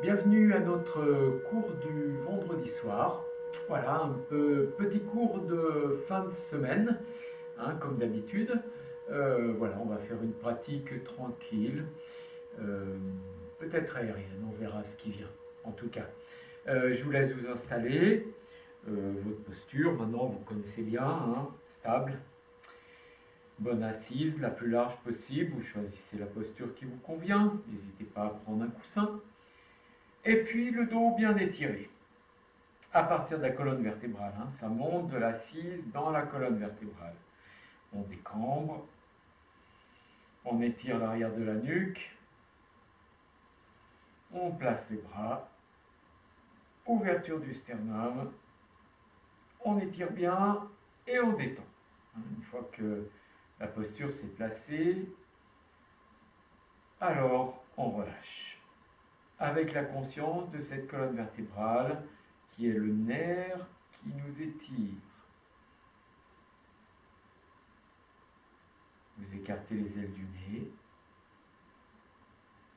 Bienvenue à notre cours du vendredi soir. Voilà, petit cours de fin de semaine, comme d'habitude. Voilà, on va faire une pratique tranquille, euh, peut-être aérienne, on verra ce qui vient. En tout cas, je vous laisse vous installer. Votre posture, maintenant vous connaissez bien, stable, bonne assise, la plus large possible. Vous choisissez la posture qui vous convient. N'hésitez pas à prendre un coussin. Et puis le dos bien étiré. À partir de la colonne vertébrale, ça monte de l'assise dans la colonne vertébrale. On décambre, on étire l'arrière de la nuque, on place les bras, ouverture du sternum, on étire bien et on détend. Une fois que la posture s'est placée, alors on relâche. Avec la conscience de cette colonne vertébrale qui est le nerf qui nous étire. Vous écartez les ailes du nez.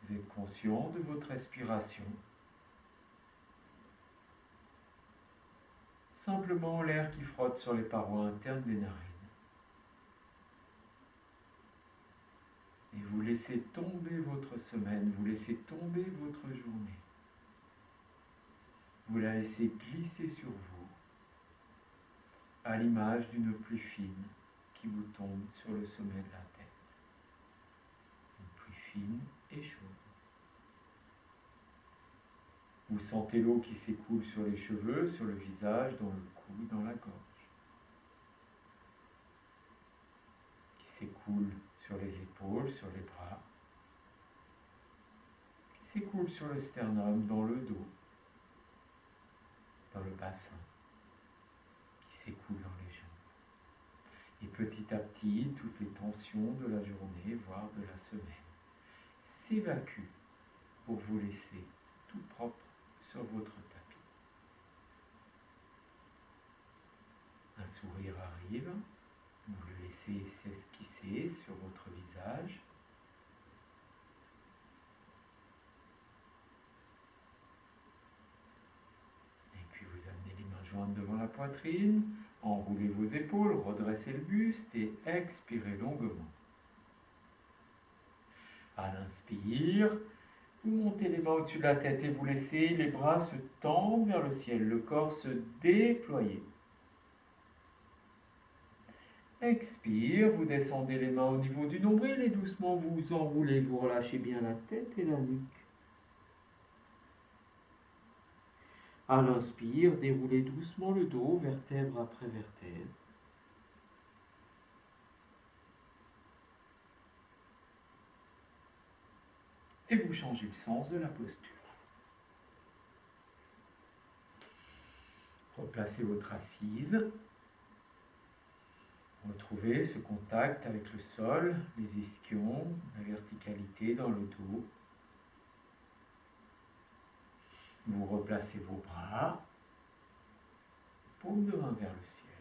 Vous êtes conscient de votre respiration. Simplement l'air qui frotte sur les parois internes des narines. Et vous laissez tomber votre semaine, vous laissez tomber votre journée. Vous la laissez glisser sur vous, à l'image d'une pluie fine qui vous tombe sur le sommet de la tête. Une pluie fine et chaude. Vous sentez l'eau qui s'écoule sur les cheveux, sur le visage, dans le cou, dans la gorge. Qui s'écoule sur les épaules, sur les bras. Qui s'écoule sur le sternum, dans le dos, dans le bassin. Qui s'écoule dans les jambes. Et petit à petit, toutes les tensions de la journée, voire de la semaine, s'évacuent pour vous laisser tout propre sur votre tapis. Un sourire arrive, vous le laissez s'esquisser sur votre visage. Et puis vous amenez les mains jointes devant la poitrine, enroulez vos épaules, redressez le buste et expirez longuement. À l'inspire, vous montez les mains au-dessus de la tête et vous laissez les bras se tendre vers le ciel, le corps se déployer. Expire, vous descendez les mains au niveau du nombril et doucement vous enroulez, vous relâchez bien la tête et la nuque. À l'inspire, déroulez doucement le dos, vertèbre après vertèbre. Et vous changez le sens de la posture. Replacez votre assise. Retrouvez ce contact avec le sol, les ischions, la verticalité dans le dos. Vous replacez vos bras, paume de main vers le ciel.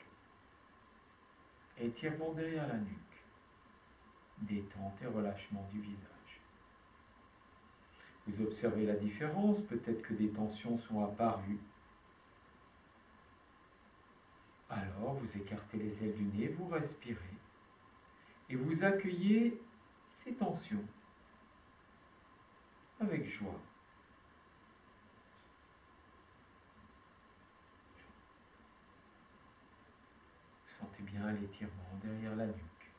Étirement derrière la nuque. Détente et relâchement du visage. Vous observez la différence, peut-être que des tensions sont apparues. Alors, vous écartez les ailes du nez, vous respirez et vous accueillez ces tensions avec joie. Vous sentez bien l'étirement derrière la nuque,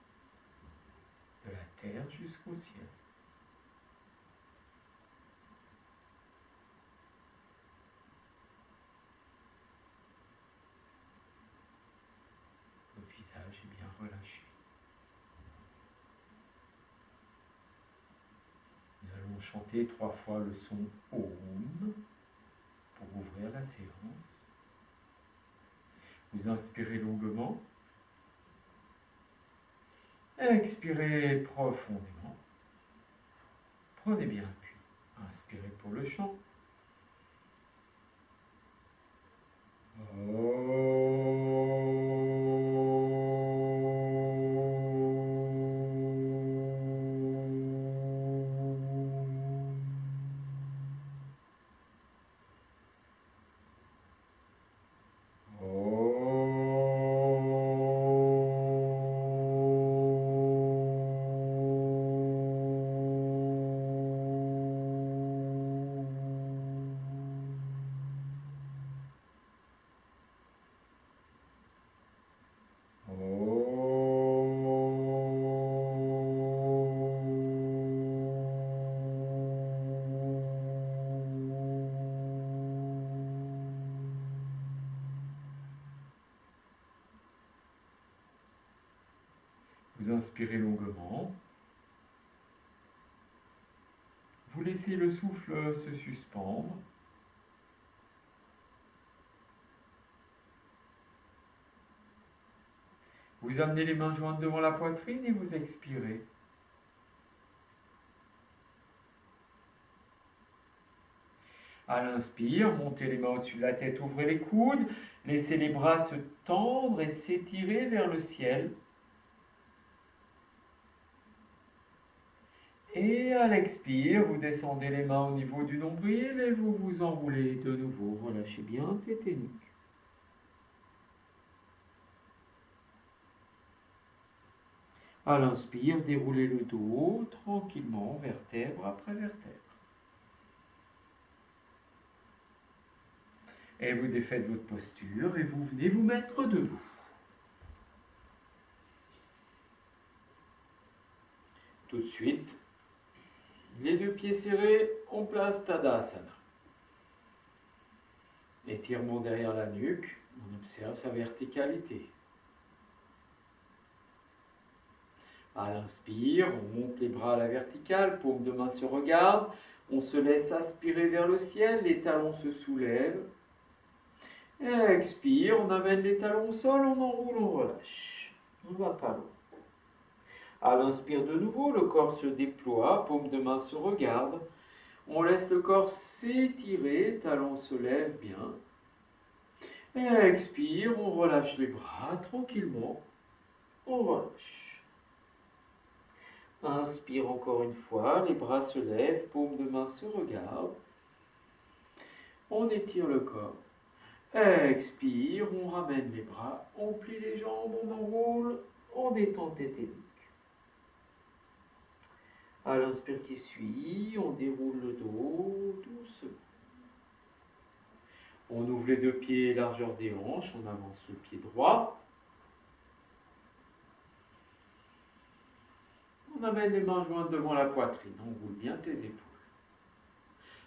de la terre jusqu'au ciel. Votre visage est bien relâché. Nous allons chanter 3 fois le son Om pour ouvrir la séance. Vous inspirez longuement. Expirez profondément. Prenez bien appui. Inspirez pour le chant. Vous inspirez longuement. Vous laissez le souffle se suspendre. Vous amenez les mains jointes devant la poitrine et vous expirez. À l'inspire, montez les mains au-dessus de la tête, ouvrez les coudes, laissez les bras se tendre et s'étirer vers le ciel. Et à l'expire, vous descendez les mains au niveau du nombril et vous vous enroulez de nouveau. Relâchez bien tête et nuque. À l'inspire, déroulez le dos tranquillement, vertèbre après vertèbre. Et vous défaites votre posture et vous venez vous mettre debout. Tout de suite, les deux pieds serrés, on place Tadasana. Étirement derrière la nuque, on observe sa verticalité. À l'inspire, on monte les bras à la verticale, paume de main se regarde, on se laisse aspirer vers le ciel, les talons se soulèvent. Et expire, on amène les talons au sol, on enroule, on relâche. On ne va pas loin. À l'inspire de nouveau, le corps se déploie, paume de main se regarde. On laisse le corps s'étirer, talons se lèvent bien. Et expire, on relâche les bras tranquillement. On relâche. Inspire encore une fois, les bras se lèvent, paume de main se regarde. On étire le corps. Expire, on ramène les bras, on plie les jambes, on enroule, on détend tête et nuque. À l'inspire qui suit, on déroule le dos doucement. On ouvre les deux pieds, largeur des hanches, on avance le pied droit. On amène les mains jointes devant la poitrine, on roule bien tes épaules.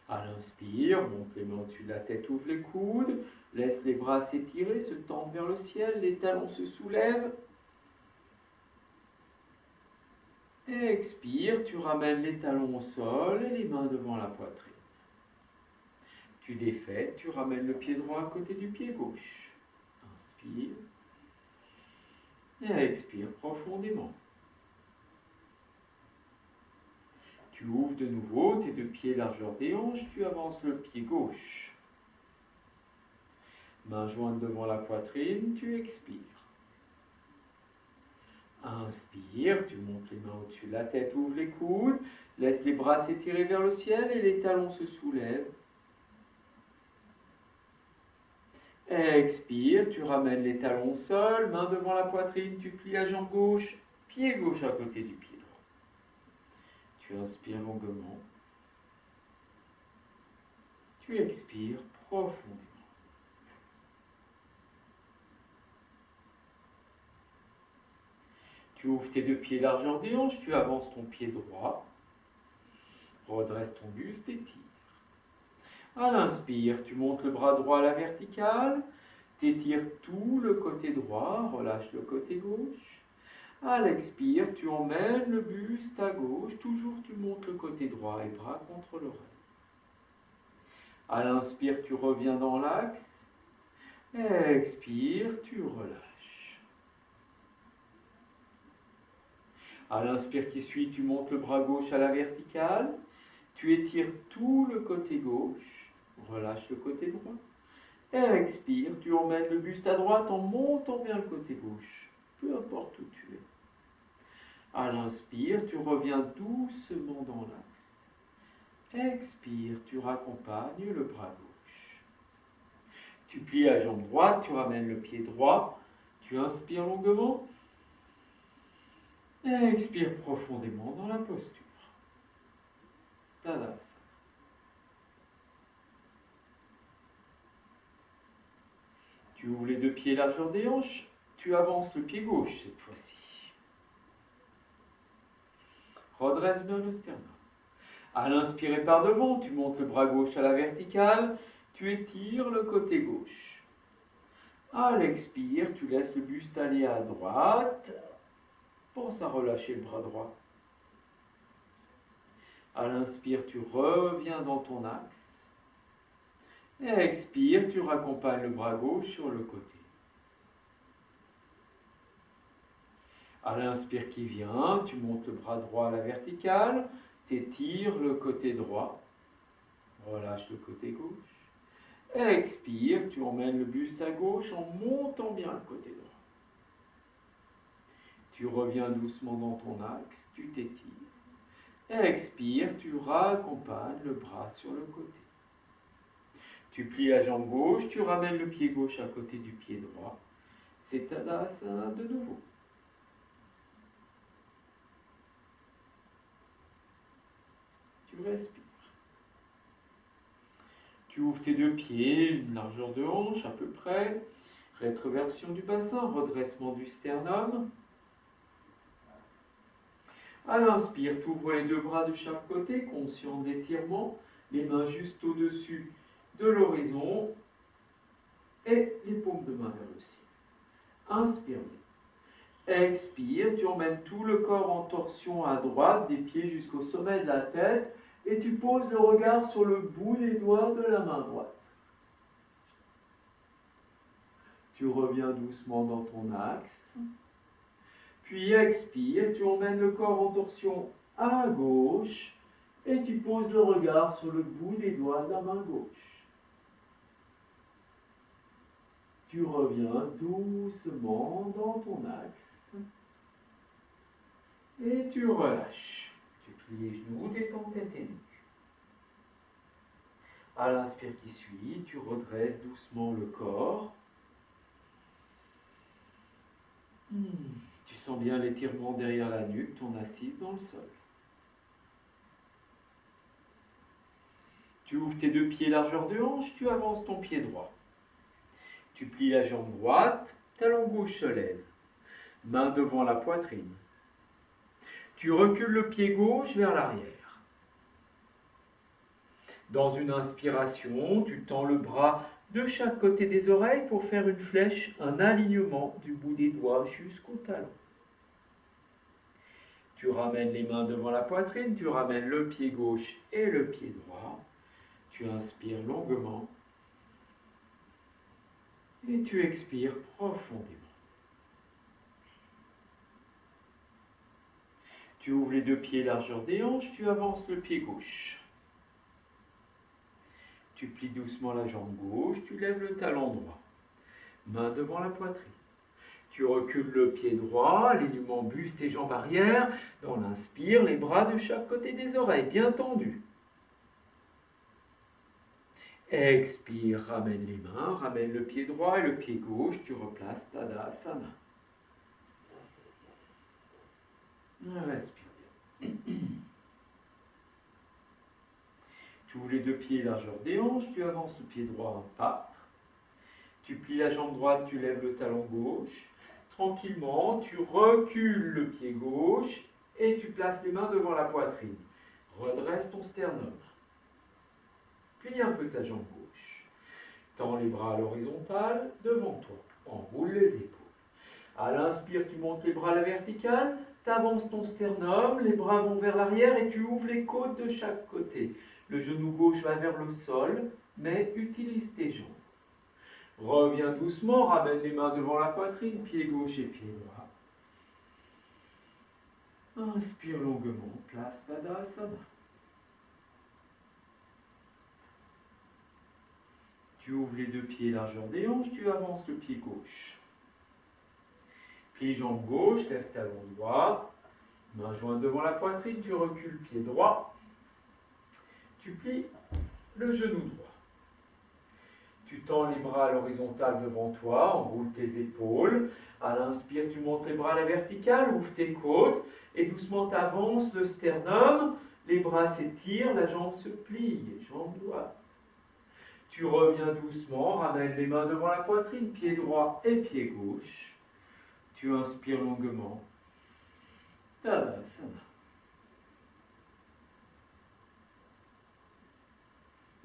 À l'inspire, monte les mains au-dessus de la tête, ouvre les coudes, laisse les bras s'étirer, se tendre vers le ciel, les talons se soulèvent. Et expire, tu ramènes les talons au sol et les mains devant la poitrine. Tu défais, tu ramènes le pied droit à côté du pied gauche. Inspire. Et expire profondément. Tu ouvres de nouveau tes deux pieds largeur des hanches, tu avances le pied gauche. Main jointe devant la poitrine, tu expires. Inspire, tu montes les mains au-dessus de la tête, ouvre les coudes, laisse les bras s'étirer vers le ciel et les talons se soulèvent. Expire, tu ramènes les talons au sol, main devant la poitrine, tu plies la jambe gauche, pied gauche à côté du pied droit. Tu inspires longuement. Tu expires profondément. Tu ouvres tes deux pieds largeur des hanches, tu avances ton pied droit, redresse ton buste et tire. À l'inspire, tu montes le bras droit à la verticale, t'étires tout le côté droit, relâche le côté gauche. À l'expire, tu emmènes le buste à gauche, toujours tu montes le côté droit et bras contre l'oreille. À l'inspire, tu reviens dans l'axe. Expire, tu relâches. À l'inspire qui suit, tu montes le bras gauche à la verticale. Tu étires tout le côté gauche. Relâche le côté droit. Expire, tu emmènes le buste à droite en montant vers le côté gauche. Peu importe où tu es. À l'inspire, tu reviens doucement dans l'axe. Expire, tu raccompagnes le bras gauche. Tu plies la jambe droite, tu ramènes le pied droit. Tu inspires longuement. Expire profondément dans la posture. Tadasana. Tu ouvres les deux pieds largeur des hanches. Tu avances le pied gauche cette fois-ci. Redresse bien le sternum. À l'inspirer par devant, tu montes le bras gauche à la verticale. Tu étires le côté gauche. À l'expire, tu laisses le buste aller à droite. pense à relâcher le bras droit. À l'inspire, tu reviens dans ton axe. Et à expire, tu raccompagnes le bras gauche sur le côté. À l'inspire qui vient, tu montes le bras droit à la verticale, t'étires le côté droit, relâche le côté gauche. Et expire, tu emmènes le buste à gauche en montant bien le côté droit. Tu reviens doucement dans ton axe, tu t'étires. Et expire, tu raccompagnes le bras sur le côté. Tu plies la jambe gauche, tu ramènes le pied gauche à côté du pied droit. C'est Tadasana de nouveau. Tu respires. Tu ouvres tes deux pieds, une largeur de hanche à peu près. Rétroversion du bassin, redressement du sternum. À l'inspire, tu ouvres les deux bras de chaque côté, conscient de l'étirement. Les mains juste au-dessus de l'horizon. Et les paumes de main vers le ciel. Inspire bien. Expire, tu emmènes tout le corps en torsion à droite, des pieds jusqu'au sommet de la tête, et tu poses le regard sur le bout des doigts de la main droite. Tu reviens doucement dans ton axe. Puis expire, tu emmènes le corps en torsion à gauche, et tu poses le regard sur le bout des doigts de la main gauche. Tu reviens doucement dans ton axe. Et tu relâches. Tu plies les genoux, détends tête et nuque. À l'inspire qui suit, tu redresses doucement le corps. Tu sens bien l'étirement derrière la nuque, ton assise dans le sol. Tu ouvres tes deux pieds largeur de hanche, tu avances ton pied droit. Tu plies la jambe droite, talon gauche se lève. Main devant la poitrine. Tu recules le pied gauche vers l'arrière. Dans une inspiration, tu tends le bras de chaque côté des oreilles pour faire une flèche, un alignement du bout des doigts jusqu'au talon. Tu ramènes les mains devant la poitrine, tu ramènes le pied gauche et le pied droit. Tu inspires longuement et tu expires profondément. Tu ouvres les deux pieds largeur des hanches, tu avances le pied gauche. Tu plies doucement la jambe gauche, tu lèves le talon droit. Main devant la poitrine. Tu recules le pied droit, alignement buste et jambes arrière. Dans l'inspire, les bras de chaque côté des oreilles, bien tendus. Expire, ramène les mains, ramène le pied droit et le pied gauche, tu replaces Tadasana. Respire bien. Tu ouvres les deux pieds largeur des hanches, tu avances le pied droit un pas. Tu plies la jambe droite, tu lèves le talon gauche. Tranquillement, tu recules le pied gauche et tu places les mains devant la poitrine. Redresse ton sternum. Plie un peu ta jambe gauche. Tends les bras à l'horizontale devant toi. Enroule les épaules. À l'inspire, tu montes les bras à la verticale. Tu avances ton sternum, les bras vont vers l'arrière et tu ouvres les côtes de chaque côté. Le genou gauche va vers le sol, mais utilise tes jambes. Reviens doucement, ramène les mains devant la poitrine, pied gauche et pied droit. Inspire longuement, place Tadasana. Tu ouvres les deux pieds largeur des hanches, tu avances le pied gauche. Plie jambe gauche, lève talon droit. Main jointe devant la poitrine, tu recules pied droit. Tu plies le genou droit. Tu tends les bras à l'horizontale devant toi, enroule tes épaules. À l'inspire, tu montes les bras à la verticale, ouvre tes côtes et doucement tu avances le sternum. Les bras s'étirent, la jambe se plie, jambe droite. Tu reviens doucement, ramène les mains devant la poitrine, pied droit et pied gauche. Tu inspires longuement. Tadasana.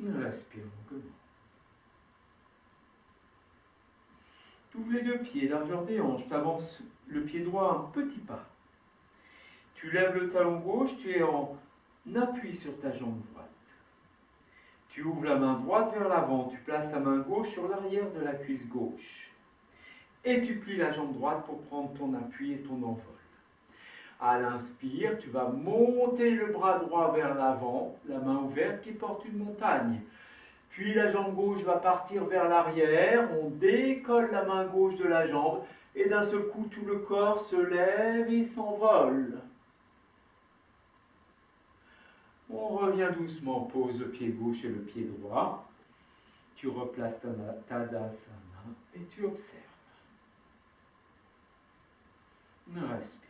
Respire longuement. Tu ouvres les deux pieds, largeur des hanches, tu avances le pied droit un petit pas. Tu lèves le talon gauche, tu es en appui sur ta jambe droite. Tu ouvres la main droite vers l'avant, tu places la main gauche sur l'arrière de la cuisse gauche. Et tu plies la jambe droite pour prendre ton appui et ton envol. À l'inspire, tu vas monter le bras droit vers l'avant, la main ouverte qui porte une montagne. Puis la jambe gauche va partir vers l'arrière, on décolle la main gauche de la jambe et d'un seul coup tout le corps se lève et s'envole. On revient doucement, pose le pied gauche et le pied droit. Tu replaces Tadasana et tu observes. Respire.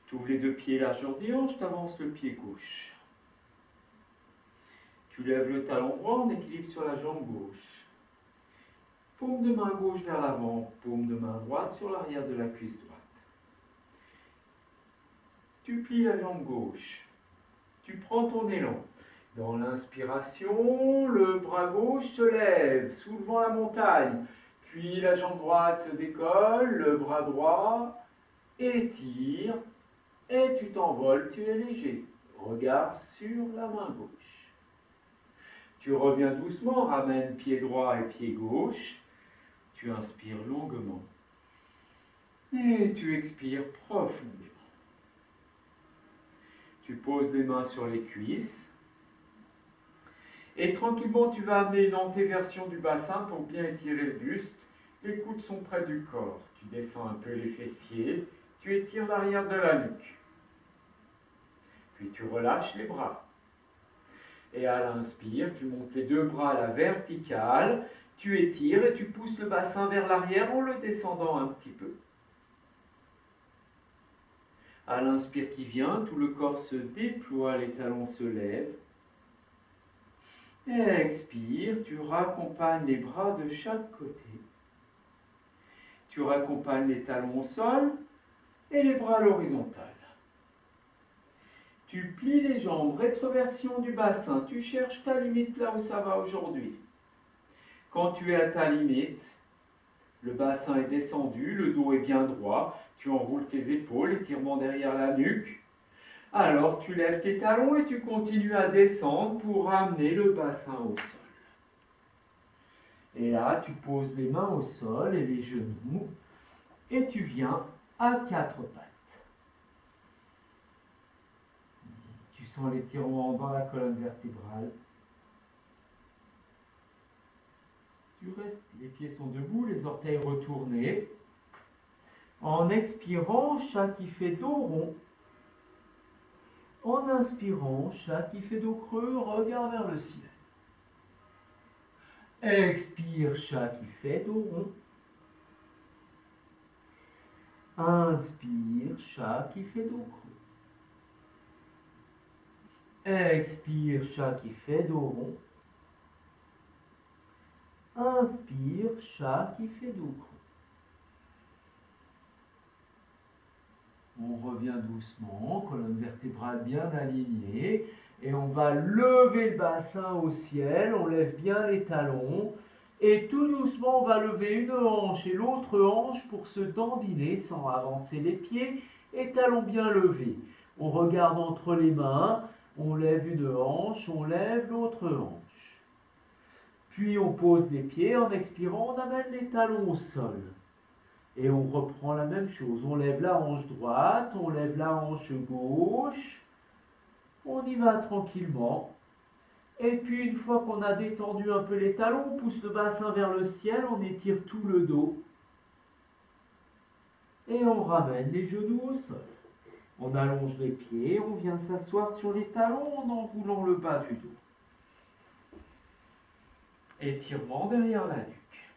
Tu ouvres les deux pieds largeur des hanches, tu avances le pied gauche. Tu lèves le talon droit en équilibre sur la jambe gauche. Paume de main gauche vers l'avant, paume de main droite sur l'arrière de la cuisse droite. Tu plies la jambe gauche. Tu prends ton élan. Dans l'inspiration, le bras gauche se lève, soulevant la montagne. Puis la jambe droite se décolle, le bras droit étire et tu t'envoles, tu es léger. Regard sur la main gauche. Tu reviens doucement, ramène pied droit et pied gauche. Tu inspires longuement et tu expires profondément. Tu poses les mains sur les cuisses et tranquillement tu vas amener une antéversion du bassin pour bien étirer le buste. Les coudes sont près du corps. Tu descends un peu les fessiers, tu étires l'arrière de la nuque. Puis tu relâches les bras. Et à l'inspire, tu montes les deux bras à la verticale, tu étires et tu pousses le bassin vers l'arrière en le descendant un petit peu. À l'inspire qui vient, tout le corps se déploie, les talons se lèvent. Expire, tu raccompagnes les bras de chaque côté. Tu raccompagnes les talons au sol et les bras à l'horizontale. Tu plies les jambes, rétroversion du bassin. Tu cherches ta limite là où ça va aujourd'hui. Quand tu es à ta limite, le bassin est descendu, le dos est bien droit. Tu enroules tes épaules, étirement derrière la nuque. Alors tu lèves tes talons et tu continues à descendre pour ramener le bassin au sol. Et là, tu poses les mains au sol et les genoux et tu viens à quatre pattes. Tu sens l'étirement dans la colonne vertébrale. Tu respires. Les pieds sont debout, les orteils retournés. En expirant, chat qui fait dos rond. En inspirant, chat qui fait dos creux, regard vers le ciel. Expire, chat qui fait dos rond. Inspire, chat qui fait dos creux. Expire, chat qui fait dos rond. Inspire, chat qui fait dos creux. On revient doucement, colonne vertébrale bien alignée. Et on va lever le bassin au ciel, on lève bien les talons. Et tout doucement, on va lever une hanche et l'autre hanche pour se dandiner sans avancer les pieds et talons bien levés. On regarde entre les mains, on lève une hanche, on lève l'autre hanche. Puis on pose les pieds, en expirant, on amène les talons au sol. Et on reprend la même chose. On lève la hanche droite, on lève la hanche gauche. On y va tranquillement. Et puis une fois qu'on a détendu un peu les talons, on pousse le bassin vers le ciel, on étire tout le dos. Et on ramène les genoux au sol. On allonge les pieds, on vient s'asseoir sur les talons en enroulant le bas du dos. Étirement derrière la nuque.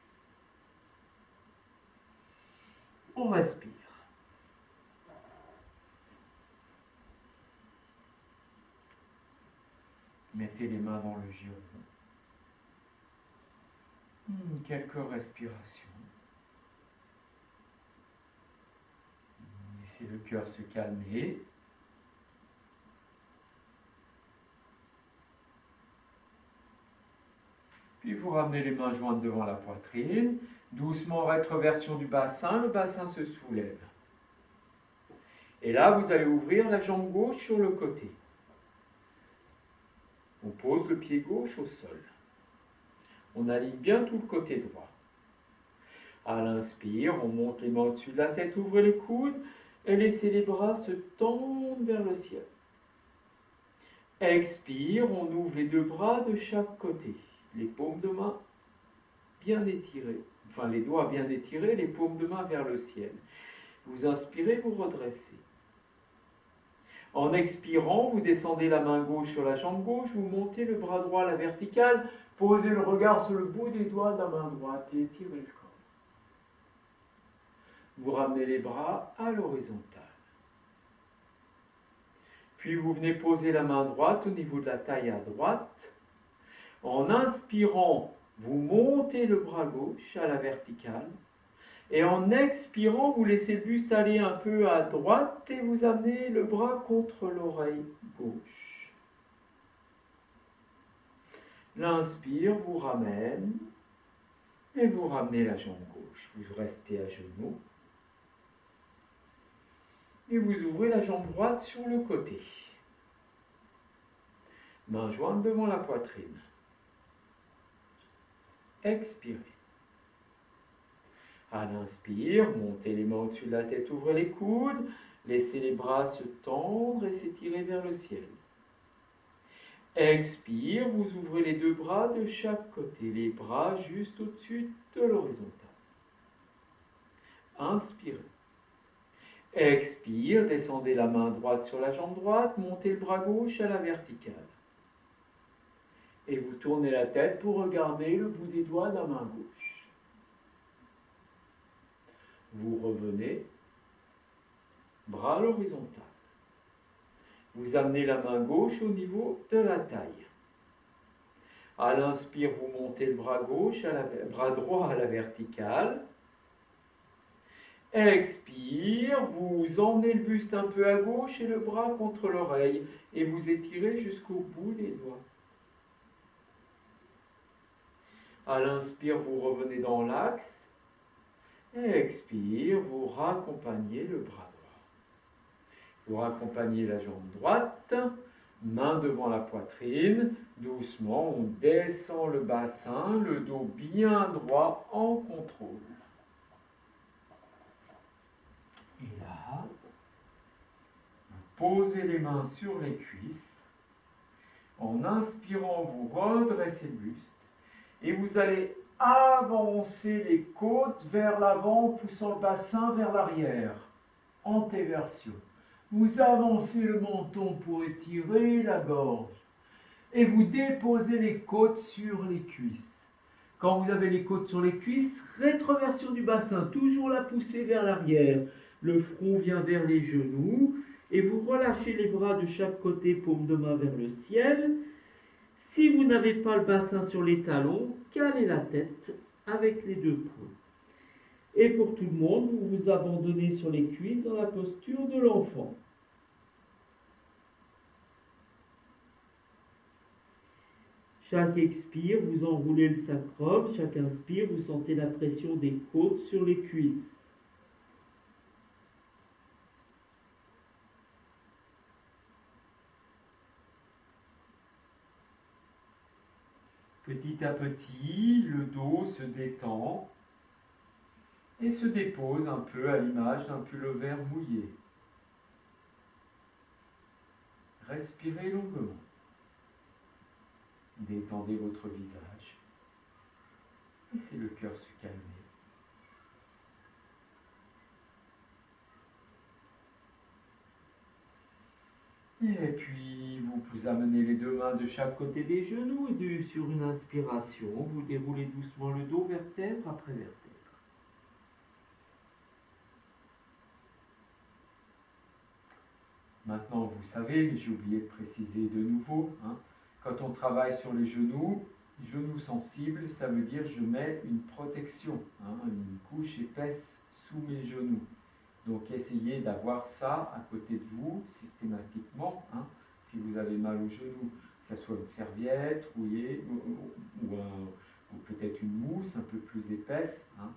On respire. Mettez les mains dans le giron. Quelques respirations. Laissez le cœur se calmer. Puis vous ramenez les mains jointes devant la poitrine. Doucement, rétroversion du bassin, le bassin se soulève. Et là, vous allez ouvrir la jambe gauche sur le côté. On pose le pied gauche au sol. On aligne bien tout le côté droit. À l'inspire, on monte les mains au-dessus de la tête, ouvrez les coudes et laissez les bras se tendre vers le ciel. Expire, on ouvre les deux bras de chaque côté. Les paumes de main bien étirées, enfin les doigts bien étirés, les paumes de main vers le ciel. Vous inspirez, vous redressez. En expirant, vous descendez la main gauche sur la jambe gauche, vous montez le bras droit à la verticale, posez le regard sur le bout des doigts de la main droite et étirez le corps. Vous ramenez les bras à l'horizontale. Puis vous venez poser la main droite au niveau de la taille à droite. En inspirant, vous montez le bras gauche à la verticale. Et en expirant, vous laissez le buste aller un peu à droite et vous amenez le bras contre l'oreille gauche. L'inspire vous ramène et vous ramenez la jambe gauche. Vous restez à genoux. Et vous ouvrez la jambe droite sur le côté. Main jointe devant la poitrine. Expirez. À l'inspire, montez les mains au-dessus de la tête, ouvrez les coudes, laissez les bras se tendre et s'étirer vers le ciel. Expire, vous ouvrez les deux bras de chaque côté, les bras juste au-dessus de l'horizontale. Inspirez. Expire, descendez la main droite sur la jambe droite, montez le bras gauche à la verticale. Et vous tournez la tête pour regarder le bout des doigts de la main gauche. Vous revenez, bras à l'horizontale. Vous amenez la main gauche au niveau de la taille. À l'inspire, vous montez le bras droit à la verticale. Expire, vous emmenez le buste un peu à gauche et le bras contre l'oreille et vous étirez jusqu'au bout des doigts. À l'inspire, vous revenez dans l'axe. Expire, vous raccompagnez le bras droit. Vous raccompagnez la jambe droite, main devant la poitrine. Doucement, on descend le bassin, le dos bien droit en contrôle. Et là, vous posez les mains sur les cuisses. En inspirant, vous redressez le buste. Et vous allez avancer les côtes vers l'avant, poussant le bassin vers l'arrière. Antéversion. Vous avancez le menton pour étirer la gorge. Et vous déposez les côtes sur les cuisses. Quand vous avez les côtes sur les cuisses, rétroversion du bassin, toujours la poussée vers l'arrière. Le front vient vers les genoux. Et vous relâchez les bras de chaque côté, paume de main vers le ciel. Si vous n'avez pas le bassin sur les talons, calez la tête avec les deux poings. Et pour tout le monde, vous vous abandonnez sur les cuisses dans la posture de l'enfant. Chaque expire, vous enroulez le sacrum. Chaque inspire, vous sentez la pression des côtes sur les cuisses. Petit à petit, le dos se détend et se dépose un peu à l'image d'un pull-over mouillé. Respirez longuement. Détendez votre visage. Laissez le cœur se calmer. Et puis, vous amenez les deux mains de chaque côté des genoux et sur une inspiration, vous déroulez doucement le dos vertèbre après vertèbre. Maintenant, vous savez, mais j'ai oublié de préciser de nouveau, quand on travaille sur les genoux sensibles, ça veut dire je mets une protection, une couche épaisse sous mes genoux. Donc essayez d'avoir ça à côté de vous systématiquement. Si vous avez mal au genou, que ce soit une serviette rouillée ou peut-être une mousse un peu plus épaisse, hein,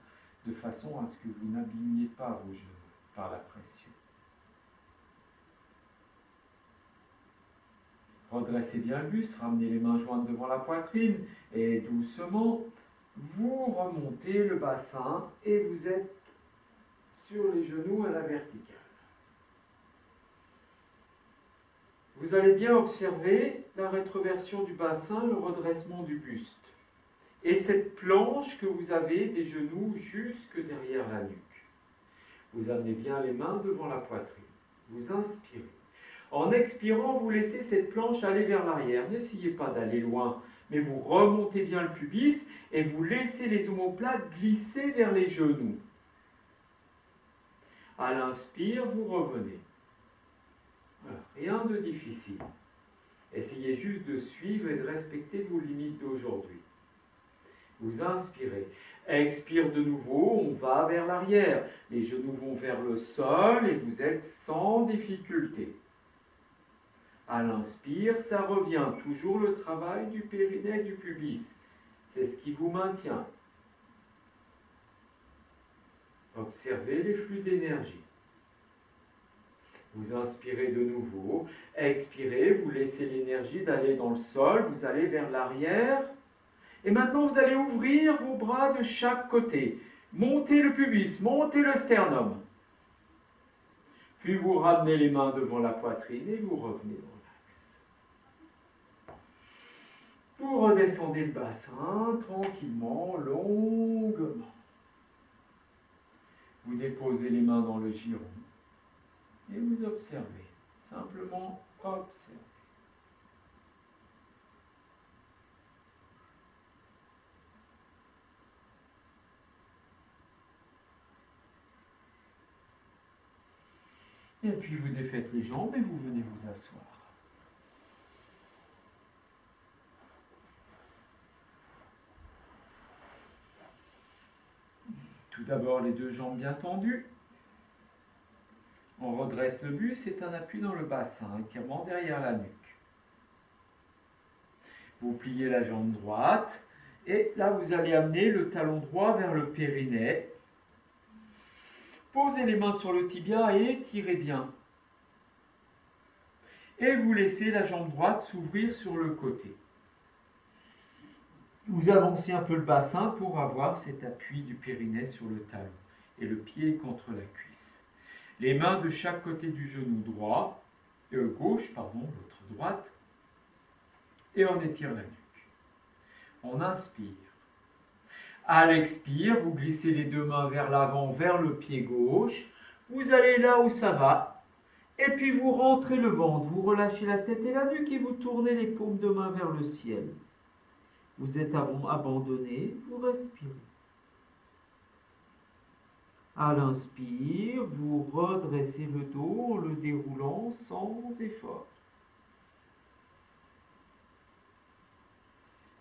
de façon à ce que vous n'abîmiez pas vos genoux par la pression. Redressez bien le buste, ramenez les mains jointes devant la poitrine et doucement, vous remontez le bassin et vous êtes sur les genoux à la verticale. Vous allez bien observer la rétroversion du bassin, le redressement du buste. Et cette planche que vous avez des genoux jusque derrière la nuque. Vous amenez bien les mains devant la poitrine. Vous inspirez. En expirant, vous laissez cette planche aller vers l'arrière. N'essayez pas d'aller loin, mais vous remontez bien le pubis et vous laissez les omoplates glisser vers les genoux. À l'inspire, vous revenez. Voilà, rien de difficile. Essayez juste de suivre et de respecter vos limites d'aujourd'hui. Vous inspirez. Expire de nouveau, on va vers l'arrière. Les genoux vont vers le sol et vous êtes sans difficulté. À l'inspire, ça revient. Toujours le travail du périnée et du pubis. C'est ce qui vous maintient. Observez les flux d'énergie. Vous inspirez de nouveau. Expirez, vous laissez l'énergie d'aller dans le sol. Vous allez vers l'arrière. Et maintenant, vous allez ouvrir vos bras de chaque côté. Montez le pubis, montez le sternum. Puis vous ramenez les mains devant la poitrine et vous revenez dans l'axe. Vous redescendez le bassin tranquillement, longuement. Vous déposez les mains dans le giron et vous observez. Simplement observez. Et puis vous défaites les jambes et vous venez vous asseoir. Tout d'abord les deux jambes bien tendues. On redresse le buste, c'est un appui dans le bassin, étirement derrière la nuque. Vous pliez la jambe droite et là vous allez amener le talon droit vers le périnée. Posez les mains sur le tibia et étirez bien. Et vous laissez la jambe droite s'ouvrir sur le côté. Vous avancez un peu le bassin pour avoir cet appui du périnée sur le talon et le pied contre la cuisse. Les mains de chaque côté du genou droit, gauche, l'autre droite, et on étire la nuque. On inspire. À l'expire, vous glissez les deux mains vers l'avant, vers le pied gauche. Vous allez là où ça va. Et puis vous rentrez le ventre. Vous relâchez la tête et la nuque et vous tournez les paumes de main vers le ciel. Vous êtes abandonné, vous respirez. À l'inspire, vous redressez le dos en le déroulant sans effort.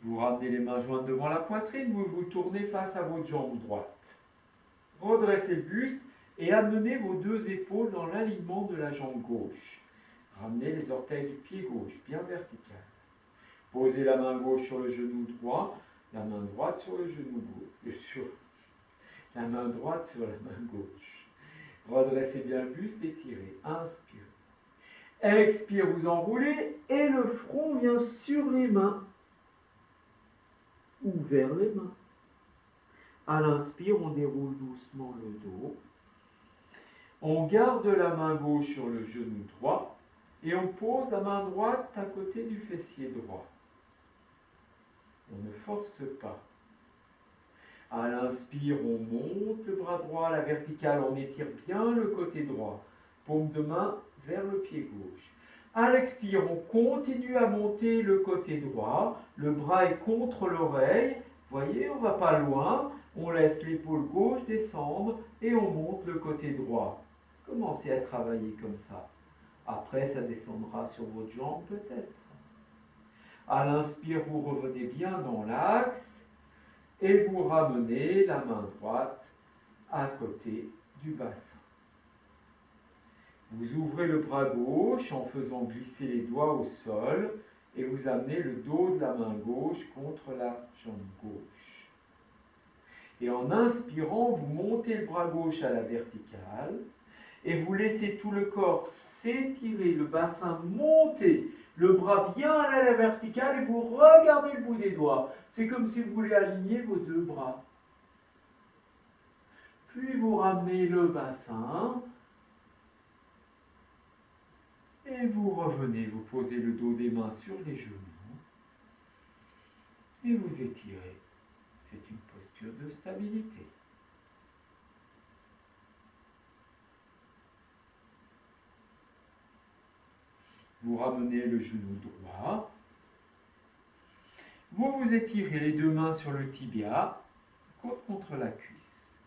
Vous ramenez les mains jointes devant la poitrine, vous vous tournez face à votre jambe droite. Redressez le buste et amenez vos deux épaules dans l'alignement de la jambe gauche. Ramenez les orteils du pied gauche, bien vertical. Posez la main gauche sur le genou droit, la main droite sur le genou gauche. La main droite sur la main gauche. Redressez bien le buste, étirez. Inspirez. Expire, vous enroulez et le front vient sur les mains ou vers les mains. À l'inspire, on déroule doucement le dos. On garde la main gauche sur le genou droit et on pose la main droite à côté du fessier droit. On ne force pas. À l'inspire, on monte le bras droit à la verticale, on étire bien le côté droit. Paume de main vers le pied gauche. À l'expire, on continue à monter le côté droit. Le bras est contre l'oreille. Voyez, on ne va pas loin. On laisse l'épaule gauche descendre et on monte le côté droit. Commencez à travailler comme ça. Après, ça descendra sur votre jambe peut-être. À l'inspire, vous revenez bien dans l'axe et vous ramenez la main droite à côté du bassin. Vous ouvrez le bras gauche en faisant glisser les doigts au sol et vous amenez le dos de la main gauche contre la jambe gauche. Et en inspirant, vous montez le bras gauche à la verticale et vous laissez tout le corps s'étirer, le bassin monter, le bras bien à la verticale et vous regardez le bout des doigts. C'est comme si vous voulez aligner vos deux bras. Puis vous ramenez le bassin et vous revenez, vous posez le dos des mains sur les genoux et vous étirez. C'est une posture de stabilité. Vous ramenez le genou droit. Vous vous étirez les deux mains sur le tibia, côte contre la cuisse.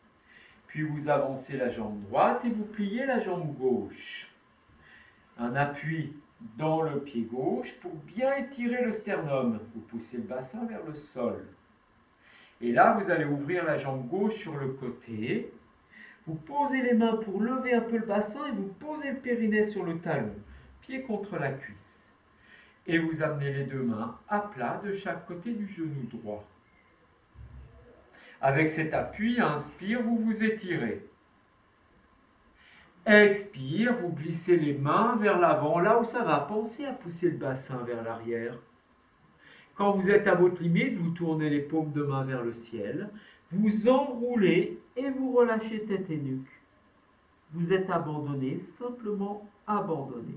Puis vous avancez la jambe droite et vous pliez la jambe gauche. Un appui dans le pied gauche pour bien étirer le sternum. Vous poussez le bassin vers le sol. Et là, vous allez ouvrir la jambe gauche sur le côté. Vous posez les mains pour lever un peu le bassin et vous posez le périnée sur le talon, pied contre la cuisse. Et vous amenez les deux mains à plat de chaque côté du genou droit. Avec cet appui, inspire, vous vous étirez. Expire, vous glissez les mains vers l'avant, là où ça va. Pensez à pousser le bassin vers l'arrière. Quand vous êtes à votre limite, vous tournez les paumes de main vers le ciel. Vous enroulez et vous relâchez tête et nuque. Vous êtes abandonné, simplement abandonné.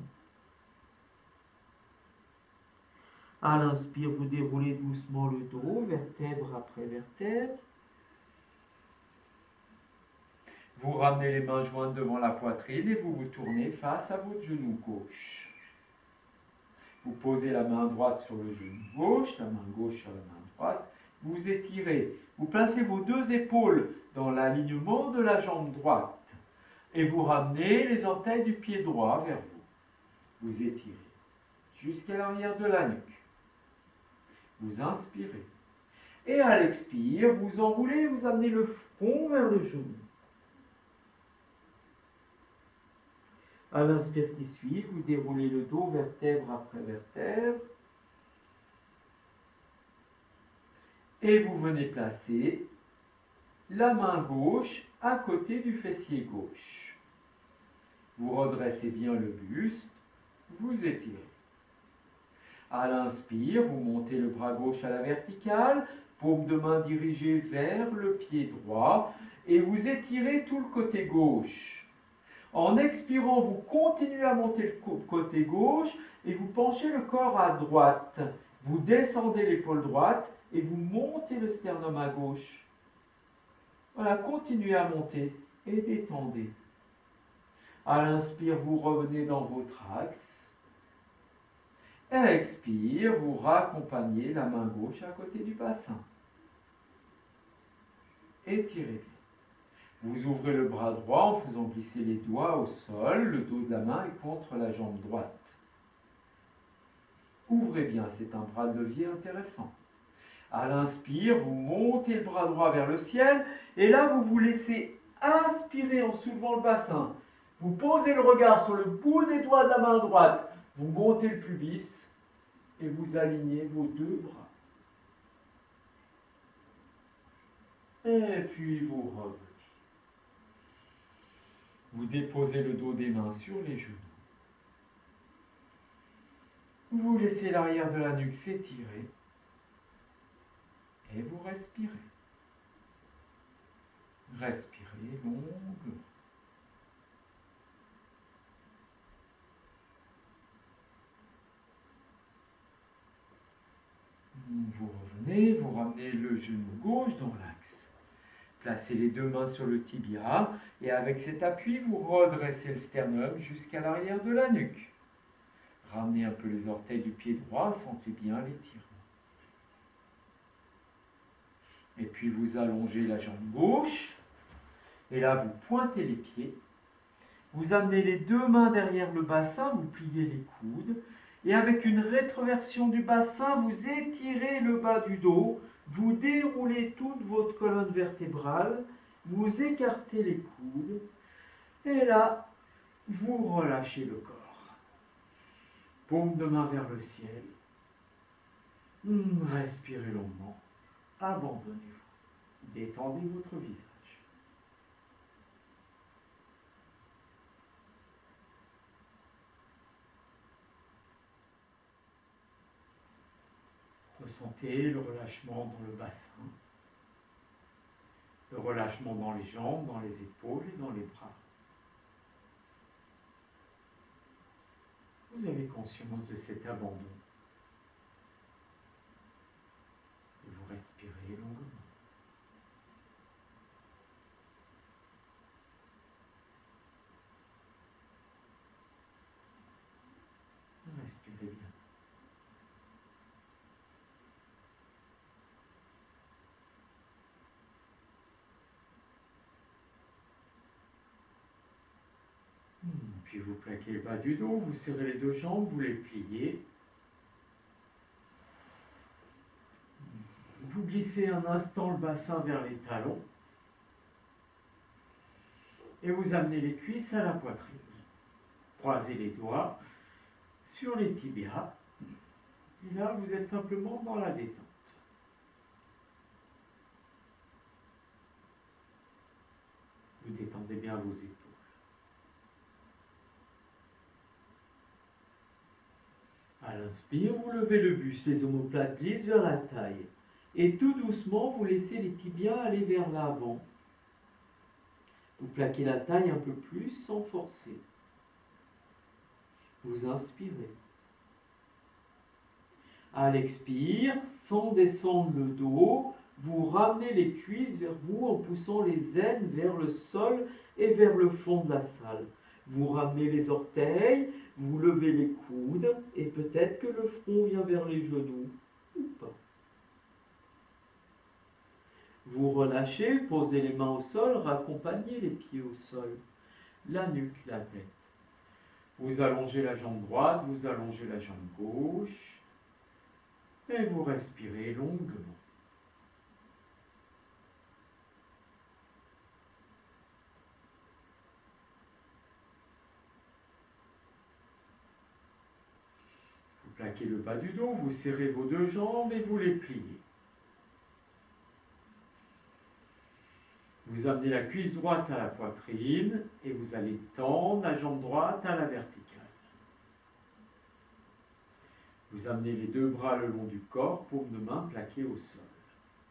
À l'inspire, vous déroulez doucement le dos, vertèbre après vertèbre. Vous ramenez les mains jointes devant la poitrine et vous vous tournez face à votre genou gauche. Vous posez la main droite sur le genou gauche, la main gauche sur la main droite. Vous étirez. Vous placez vos deux épaules dans l'alignement de la jambe droite. Et vous ramenez les orteils du pied droit vers vous. Vous étirez jusqu'à l'arrière de la nuque. Vous inspirez. Et à l'expire, vous enroulez, vous amenez le front vers le genou. À l'inspire qui suit, vous déroulez le dos vertèbre après vertèbre. Et vous venez placer la main gauche à côté du fessier gauche. Vous redressez bien le buste, vous étirez. À l'inspire, vous montez le bras gauche à la verticale, paume de main dirigée vers le pied droit et vous étirez tout le côté gauche. En expirant, vous continuez à monter le côté gauche et vous penchez le corps à droite. Vous descendez l'épaule droite et vous montez le sternum à gauche. Voilà, continuez à monter et détendez. À l'inspire, vous revenez dans votre axe. Et à l'expire, vous raccompagnez la main gauche à côté du bassin. Étirez bien. Vous ouvrez le bras droit en faisant glisser les doigts au sol, le dos de la main est contre la jambe droite. Ouvrez bien, c'est un bras de levier intéressant. À l'inspire, vous montez le bras droit vers le ciel et là vous vous laissez inspirer en soulevant le bassin. Vous posez le regard sur le bout des doigts de la main droite, vous montez le pubis et vous alignez vos deux bras. Et puis vous revenez. Vous déposez le dos des mains sur les genoux. Vous laissez l'arrière de la nuque s'étirer. Et vous respirez. Respirez longuement. Vous revenez, vous ramenez le genou gauche dans l'axe. Placez les deux mains sur le tibia et avec cet appui, vous redressez le sternum jusqu'à l'arrière de la nuque. Ramenez un peu les orteils du pied droit, sentez bien l'étirement. Et puis vous allongez la jambe gauche. Et là, vous pointez les pieds. Vous amenez les deux mains derrière le bassin, vous pliez les coudes. Et avec une rétroversion du bassin, vous étirez le bas du dos. Vous déroulez toute votre colonne vertébrale. Vous écartez les coudes. Et là, vous relâchez le corps. Paume de main vers le ciel. Respirez longuement. Abandonnez-vous. Détendez votre visage. Ressentez le relâchement dans le bassin, le relâchement dans les jambes, dans les épaules et dans les bras. Vous avez conscience de cet abandon. Et vous respirez longuement. Respirez bien. Puis vous plaquez le bas du dos, vous serrez les deux jambes, vous les pliez. Vous glissez un instant le bassin vers les talons. Et vous amenez les cuisses à la poitrine. Croisez les doigts sur les tibias. Et là, vous êtes simplement dans la détente. Vous détendez bien vos épaules. À l'inspire, vous levez le buste, les omoplates glissent vers la taille. Et tout doucement, vous laissez les tibias aller vers l'avant. Vous plaquez la taille un peu plus sans forcer. Vous inspirez. À l'expire, sans descendre le dos, vous ramenez les cuisses vers vous en poussant les aines vers le sol et vers le fond de la salle. Vous ramenez les orteils, vous levez les coudes et peut-être que le front vient vers les genoux ou pas. Vous relâchez, posez les mains au sol, raccompagnez les pieds au sol, la nuque, la tête. Vous allongez la jambe droite, vous allongez la jambe gauche et vous respirez longuement. Vous plaquez le bas du dos, vous serrez vos deux jambes et vous les pliez. Vous amenez la cuisse droite à la poitrine et vous allez tendre la jambe droite à la verticale. Vous amenez les deux bras le long du corps, paume de main plaquée au sol.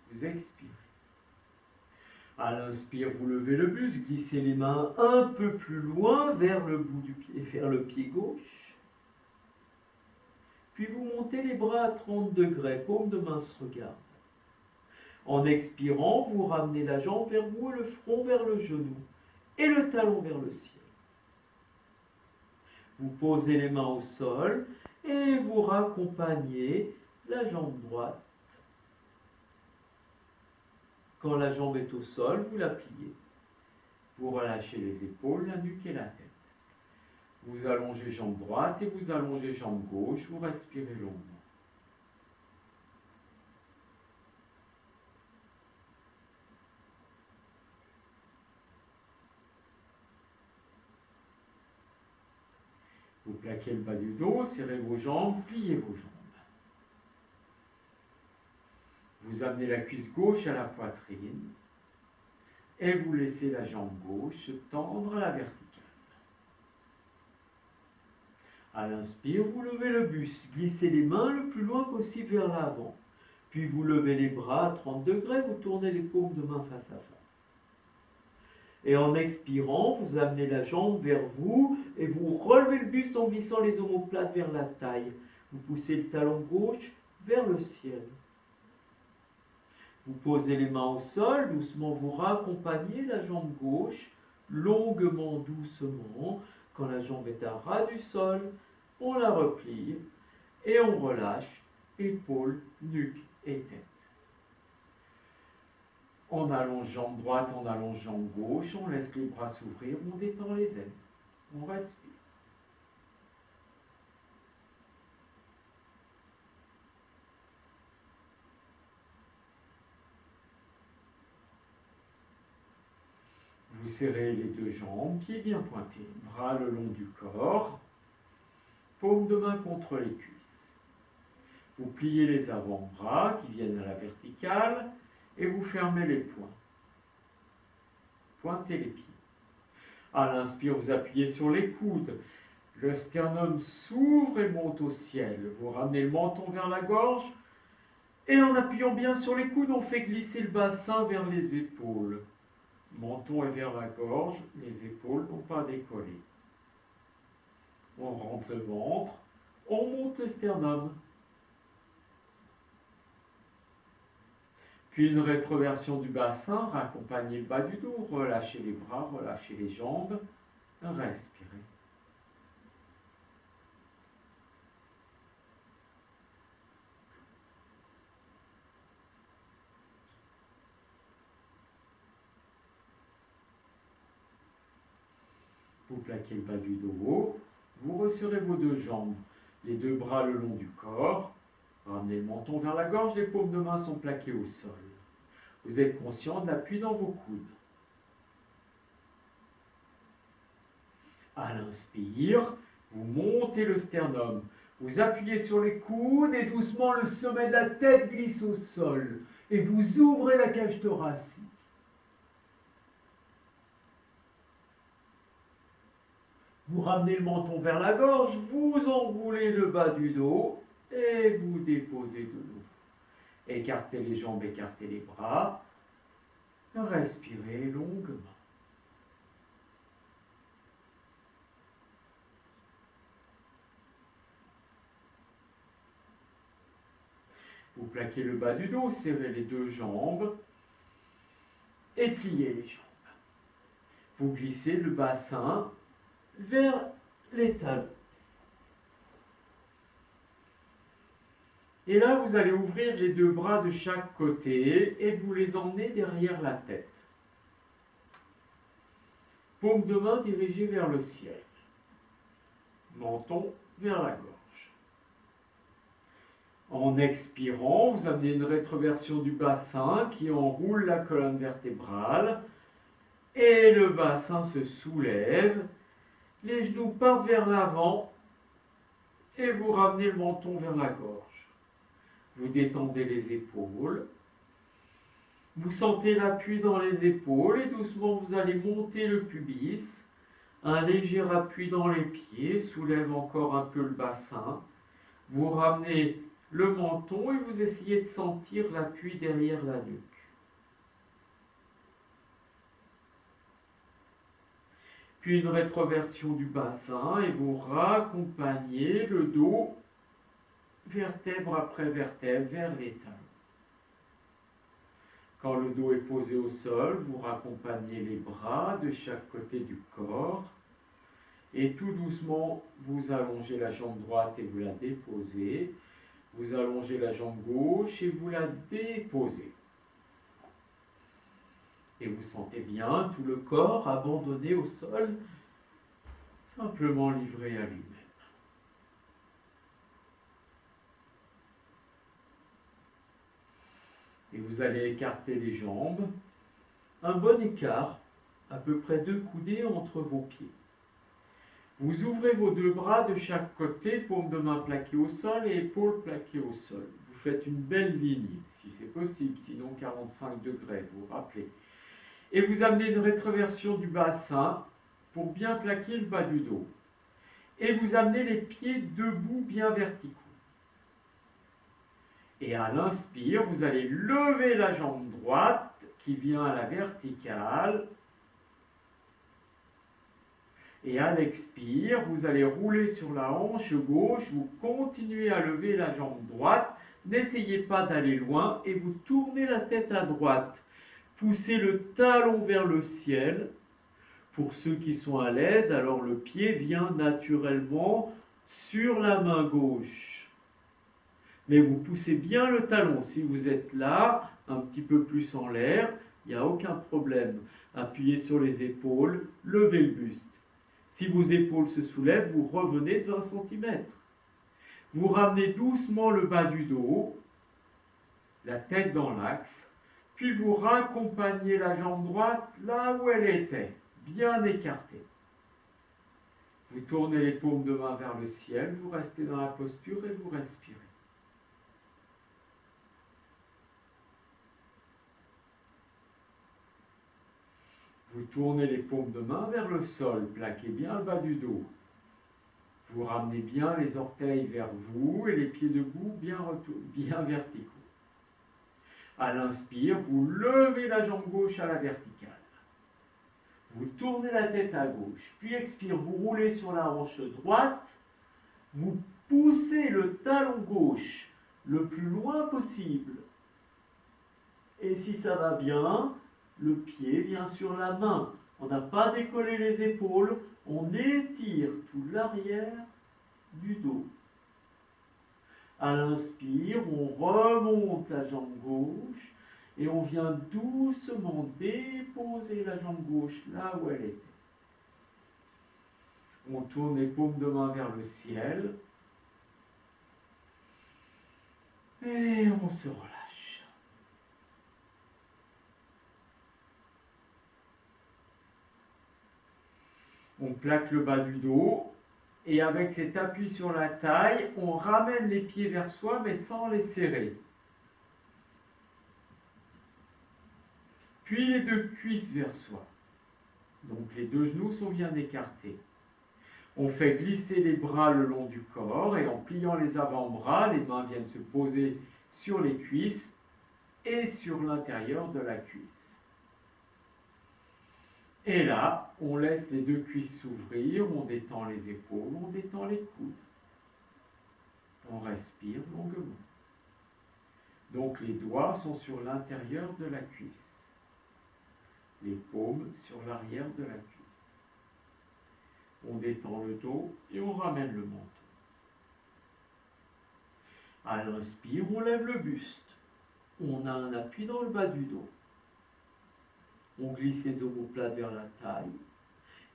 Vous expirez. À l'inspire, vous levez le buste, glissez les mains un peu plus loin vers le bout du pied, vers le pied gauche. Puis vous montez les bras à 30 degrés, paume de main se regarde. En expirant, vous ramenez la jambe vers vous et le front vers le genou et le talon vers le ciel. Vous posez les mains au sol et vous raccompagnez la jambe droite. Quand la jambe est au sol, vous la pliez. Vous relâchez les épaules, la nuque et la tête. Vous allongez jambe droite et vous allongez jambe gauche, vous respirez longuement. Vous plaquez le bas du dos, serrez vos jambes, pliez vos jambes. Vous amenez la cuisse gauche à la poitrine et vous laissez la jambe gauche se tendre à la verticale. À l'inspire, vous levez le buste, glissez les mains le plus loin possible vers l'avant. Puis vous levez les bras à 30 degrés, vous tournez les paumes de main face à face. Et en expirant, vous amenez la jambe vers vous et vous relevez le buste en glissant les omoplates vers la taille. Vous poussez le talon gauche vers le ciel. Vous posez les mains au sol, doucement vous raccompagnez la jambe gauche, longuement, doucement. Quand la jambe est à ras du sol, on la replie et on relâche épaules, nuque et tête. On allonge jambe droite, on allonge jambe gauche, on laisse les bras s'ouvrir, on détend les ailes, on respire. Vous serrez les deux jambes, pieds bien pointés, bras le long du corps, paume de main contre les cuisses. Vous pliez les avant-bras qui viennent à la verticale et vous fermez les poings. Pointez les pieds. À l'inspire, vous appuyez sur les coudes. Le sternum s'ouvre et monte au ciel. Vous ramenez le menton vers la gorge. Et en appuyant bien sur les coudes, on fait glisser le bassin vers les épaules. Le menton est vers la gorge, les épaules n'ont pas décollé. On rentre le ventre, on monte le sternum. Puis une rétroversion du bassin, raccompagnez le bas du dos, relâchez les bras, relâchez les jambes, respirez. Vous plaquez le bas du dos, vous resserrez vos deux jambes, les deux bras le long du corps, ramenez le menton vers la gorge, les paumes de main sont plaquées au sol. Vous êtes conscient de l'appui dans vos coudes. À l'inspire, vous montez le sternum, vous appuyez sur les coudes et doucement le sommet de la tête glisse au sol et vous ouvrez la cage thoracique. Vous ramenez le menton vers la gorge, vous enroulez le bas du dos et vous déposez de nouveau. Écartez les jambes, écartez les bras. Respirez longuement. Vous plaquez le bas du dos, serrez les deux jambes et pliez les jambes. Vous glissez le bassin vers les talons. Et là, vous allez ouvrir les deux bras de chaque côté et vous les emmenez derrière la tête. Paume de main dirigée vers le ciel. Menton vers la gorge. En expirant, vous amenez une rétroversion du bassin qui enroule la colonne vertébrale et le bassin se soulève. Les genoux partent vers l'avant et vous ramenez le menton vers la gorge. Vous détendez les épaules. Vous sentez l'appui dans les épaules et doucement vous allez monter le pubis. Un léger appui dans les pieds soulève encore un peu le bassin. Vous ramenez le menton et vous essayez de sentir l'appui derrière la nuque. Puis une rétroversion du bassin et vous raccompagnez le dos vertèbre après vertèbre vers les talons. Quand le dos est posé au sol, vous raccompagnez les bras de chaque côté du corps et tout doucement, vous allongez la jambe droite et vous la déposez. Vous allongez la jambe gauche et vous la déposez. Et vous sentez bien tout le corps abandonné au sol, simplement livré à lui-même. Et vous allez écarter les jambes, un bon écart, à peu près 2 coudées entre vos pieds. Vous ouvrez vos deux bras de chaque côté, paume de main plaquée au sol et épaules plaquées au sol. Vous faites une belle ligne, si c'est possible, sinon 45 degrés, vous vous rappelez. Et vous amenez une rétroversion du bassin pour bien plaquer le bas du dos. Et vous amenez les pieds debout bien verticaux. Et à l'inspire, vous allez lever la jambe droite qui vient à la verticale. Et à l'expire, vous allez rouler sur la hanche gauche, vous continuez à lever la jambe droite, n'essayez pas d'aller loin et vous tournez la tête à droite. Poussez le talon vers le ciel. Pour ceux qui sont à l'aise, alors le pied vient naturellement sur la main gauche. Mais vous poussez bien le talon. Si vous êtes là, un petit peu plus en l'air, il n'y a aucun problème. Appuyez sur les épaules, levez le buste. Si vos épaules se soulèvent, vous revenez de 20 cm. Vous ramenez doucement le bas du dos, la tête dans l'axe, puis vous raccompagnez la jambe droite là où elle était, bien écartée. Vous tournez les paumes de main vers le ciel, vous restez dans la posture et vous respirez. Vous tournez les paumes de main vers le sol, plaquez bien le bas du dos. Vous ramenez bien les orteils vers vous et les pieds debout bien verticaux. À l'inspire, vous levez la jambe gauche à la verticale. Vous tournez la tête à gauche, puis expire, vous roulez sur la hanche droite, vous poussez le talon gauche le plus loin possible. Et si ça va bien, le pied vient sur la main. On n'a pas décollé les épaules, on étire tout l'arrière du dos. À l'inspire, on remonte la jambe gauche et on vient doucement déposer la jambe gauche là où elle était. On tourne les paumes de main vers le ciel et on se relâche. On plaque le bas du dos et avec cet appui sur la taille, on ramène les pieds vers soi mais sans les serrer. Puis les deux cuisses vers soi. Donc les deux genoux sont bien écartés. On fait glisser les bras le long du corps et en pliant les avant-bras, les mains viennent se poser sur les cuisses et sur l'intérieur de la cuisse. Et là, on laisse les deux cuisses s'ouvrir, on détend les épaules, on détend les coudes. On respire longuement. Donc les doigts sont sur l'intérieur de la cuisse. Les paumes sur l'arrière de la cuisse. On détend le dos et on ramène le menton. À l'inspire, on lève le buste. On a un appui dans le bas du dos. On glisse les omoplates vers la taille.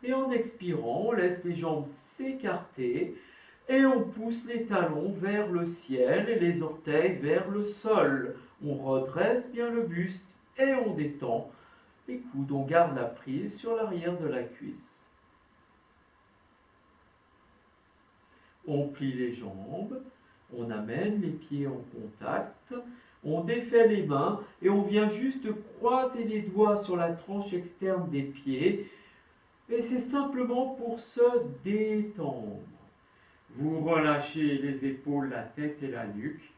Et en expirant, on laisse les jambes s'écarter et on pousse les talons vers le ciel et les orteils vers le sol. On redresse bien le buste et on détend les coudes. On garde la prise sur l'arrière de la cuisse. On plie les jambes, on amène les pieds en contact, on défait les mains et on vient juste croiser les doigts sur la tranche externe des pieds. Et c'est simplement pour se détendre. Vous relâchez les épaules, la tête et la nuque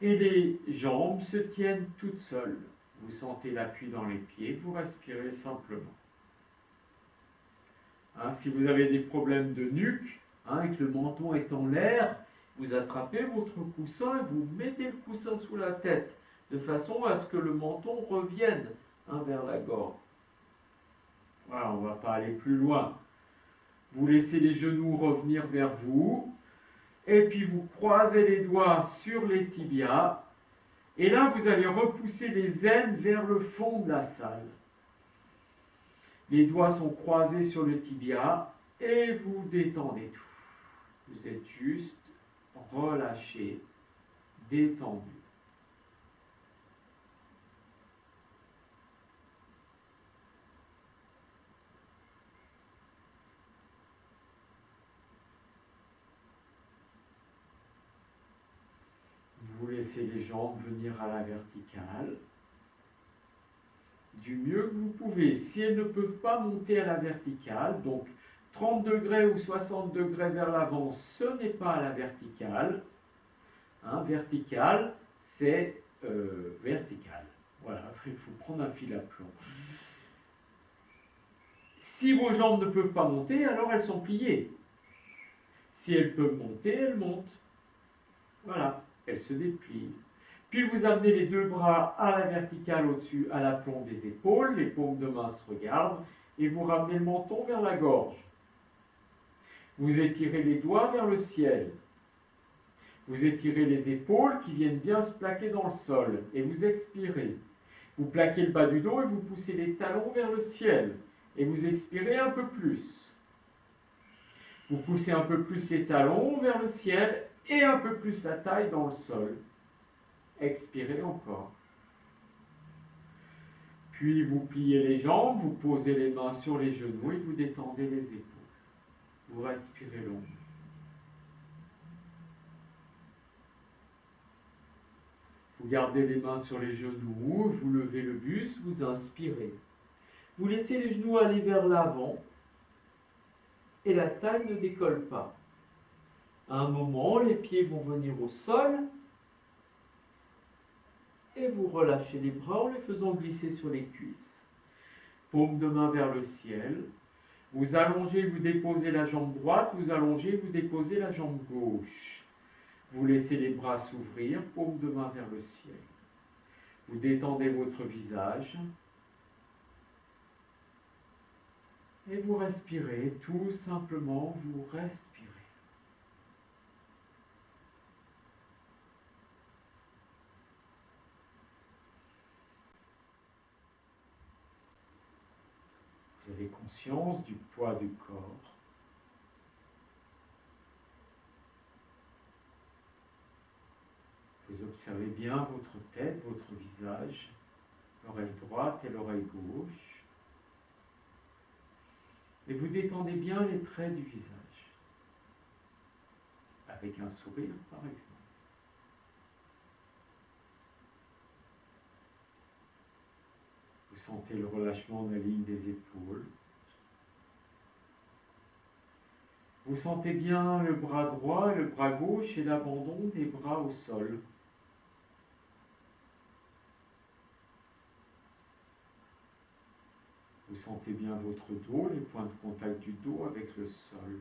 et les jambes se tiennent toutes seules. Vous sentez l'appui dans les pieds, vous respirez simplement. Si vous avez des problèmes de nuque, et que le menton est en l'air, vous attrapez votre coussin et vous mettez le coussin sous la tête, de façon à ce que le menton revienne vers la gorge. Voilà, on ne va pas aller plus loin. Vous laissez les genoux revenir vers vous, et puis vous croisez les doigts sur les tibias, et là vous allez repousser les aines vers le fond de la salle. Les doigts sont croisés sur le tibia, et vous détendez tout. Vous êtes juste relâché, détendu. Vous laissez les jambes venir à la verticale du mieux que vous pouvez. Si elles ne peuvent pas monter à la verticale, donc 30 degrés ou 60 degrés vers l'avant, ce n'est pas à la verticale. Verticale, c'est vertical. Voilà, il faut prendre un fil à plomb. Si vos jambes ne peuvent pas monter, alors elles sont pliées. Si elles peuvent monter, elles montent. Voilà, elles se déplient. Puis vous amenez les deux bras à la verticale au-dessus, à l'aplomb des épaules, les paumes de main se regardent, et vous ramenez le menton vers la gorge. Vous étirez les doigts vers le ciel. Vous étirez les épaules qui viennent bien se plaquer dans le sol, et vous expirez. Vous plaquez le bas du dos et vous poussez les talons vers le ciel, et vous expirez un peu plus. Vous poussez un peu plus les talons vers le ciel, et un peu plus la taille dans le sol. Expirez encore. Puis vous pliez les jambes, vous posez les mains sur les genoux et vous détendez les épaules. Vous respirez longuement. Vous gardez les mains sur les genoux, vous levez le buste, vous inspirez. Vous laissez les genoux aller vers l'avant et la taille ne décolle pas. À un moment, les pieds vont venir au sol et vous relâchez les bras en les faisant glisser sur les cuisses. Paume de main vers le ciel. Vous allongez, vous déposez la jambe droite, vous allongez, vous déposez la jambe gauche. Vous laissez les bras s'ouvrir, paume de main vers le ciel. Vous détendez votre visage. Et vous respirez, tout simplement, vous respirez. Vous avez conscience du poids du corps. Vous observez bien votre tête, votre visage, l'oreille droite et l'oreille gauche. Et vous détendez bien les traits du visage, avec un sourire par exemple. Vous sentez le relâchement de la ligne des épaules. Vous sentez bien le bras droit et le bras gauche et l'abandon des bras au sol. Vous sentez bien votre dos, les points de contact du dos avec le sol.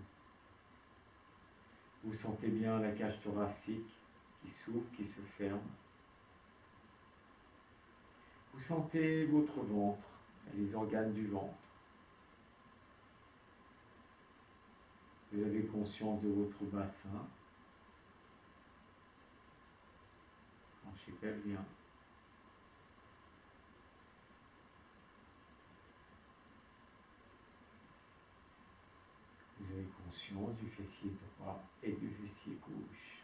Vous sentez bien la cage thoracique qui s'ouvre, qui se ferme. Vous sentez votre ventre et les organes du ventre. Vous avez conscience de votre bassin, plancher pelvien. Vous avez conscience du fessier droit et du fessier gauche.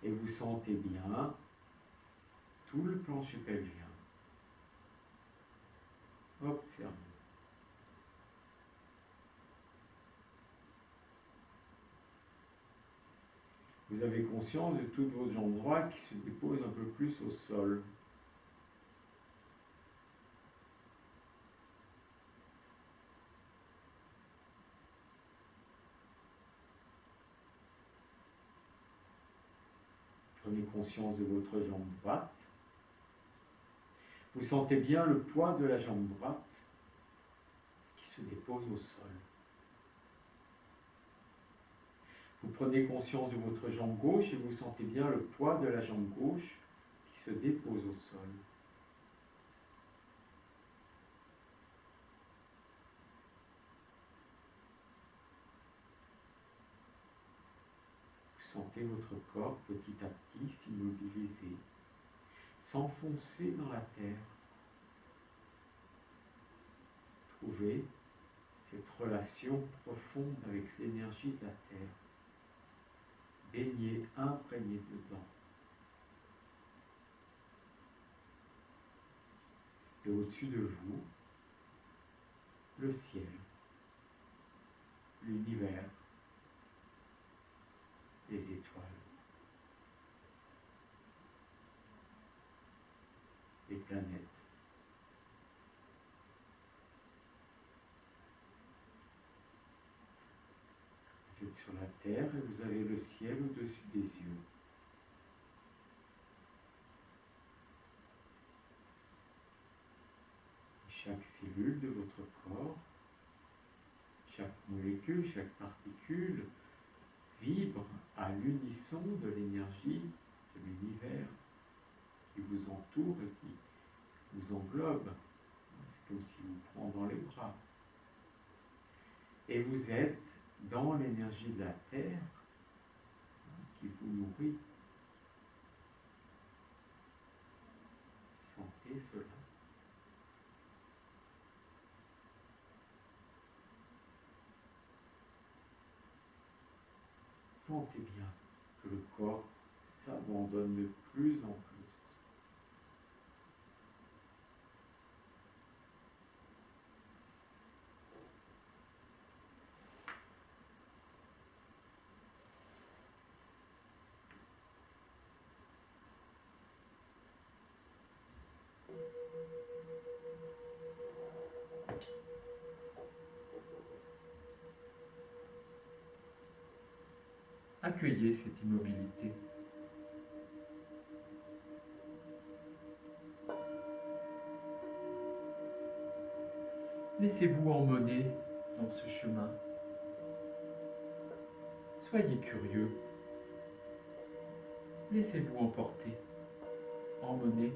Et vous sentez bien tout le plancher pelvien. Observez. Vous avez conscience de toute votre jambe droite qui se dépose un peu plus au sol. Prenez conscience de votre jambe droite. Vous sentez bien le poids de la jambe droite qui se dépose au sol. Vous prenez conscience de votre jambe gauche et vous sentez bien le poids de la jambe gauche qui se dépose au sol. Vous sentez votre corps petit à petit s'immobiliser, s'enfoncer dans la terre. Trouvez cette relation profonde avec l'énergie de la terre. Baignez, imprégnez dedans. Et au-dessus de vous, le ciel, l'univers, les étoiles, les planètes. Vous êtes sur la terre et vous avez le ciel au-dessus des yeux. Chaque cellule de votre corps, chaque molécule, chaque particule vibre à l'unisson de l'énergie de l'univers qui vous entoure et qui vous englobe. C'est comme s'il vous prend dans les bras. Et vous êtes dans l'énergie de la terre qui vous nourrit. Sentez cela. Sentez bien que le corps s'abandonne de plus en plus. Accueillez cette immobilité. Laissez-vous emmener dans ce chemin. Soyez curieux. Laissez-vous emporter, emmener.